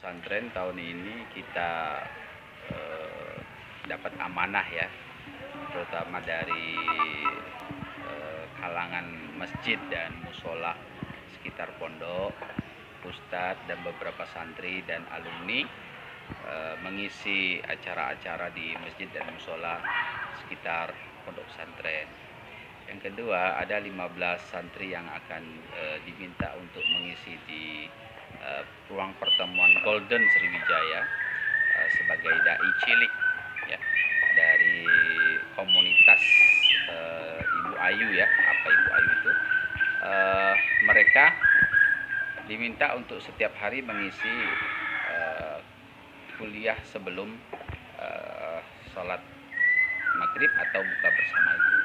Pesantren tahun ini kita dapat amanah ya, terutama dari kalangan masjid dan musola sekitar pondok, ustadz dan beberapa santri dan alumni mengisi acara-acara di masjid dan musola sekitar pondok pesantren. Yang kedua, ada 15 santri yang akan diminta untuk mengisi di ruang pertemuan Golden Sriwijaya sebagai dai cilik ya, dari komunitas Ibu Ayu ya. Apa Ibu Ayu itu? Mereka diminta untuk setiap hari mengisi kuliah sebelum sholat maghrib atau buka bersama itu.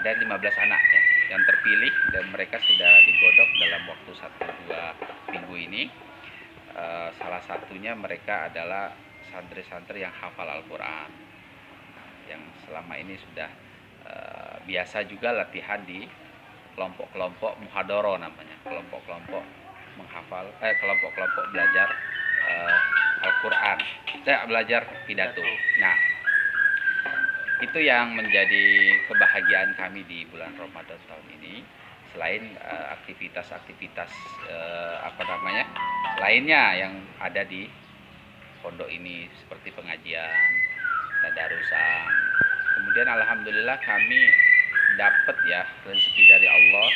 Ada 15 anak ya yang terpilih dan mereka sudah digodok dalam waktu 1-2 minggu ini. Salah satunya mereka adalah santri-santri yang hafal Al-Quran, yang selama ini sudah biasa juga latihan di kelompok-kelompok muhadoro namanya, kelompok-kelompok menghafal, kelompok-kelompok belajar Al-Quran, belajar pidato. Nah, itu yang menjadi kebahagiaan kami di bulan Ramadan tahun ini. Selain aktivitas-aktivitas lainnya yang ada di pondok ini seperti pengajian, tadarusan. Kemudian alhamdulillah kami dapat ya rezeki dari Allah,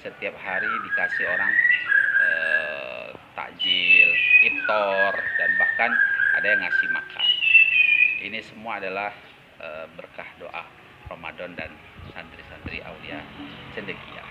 setiap hari dikasih orang takjil, iftar, dan bahkan ada yang ngasih makan. Ini semua adalah berkah doa Ramadan dan santri-santri Aulia Cendekia.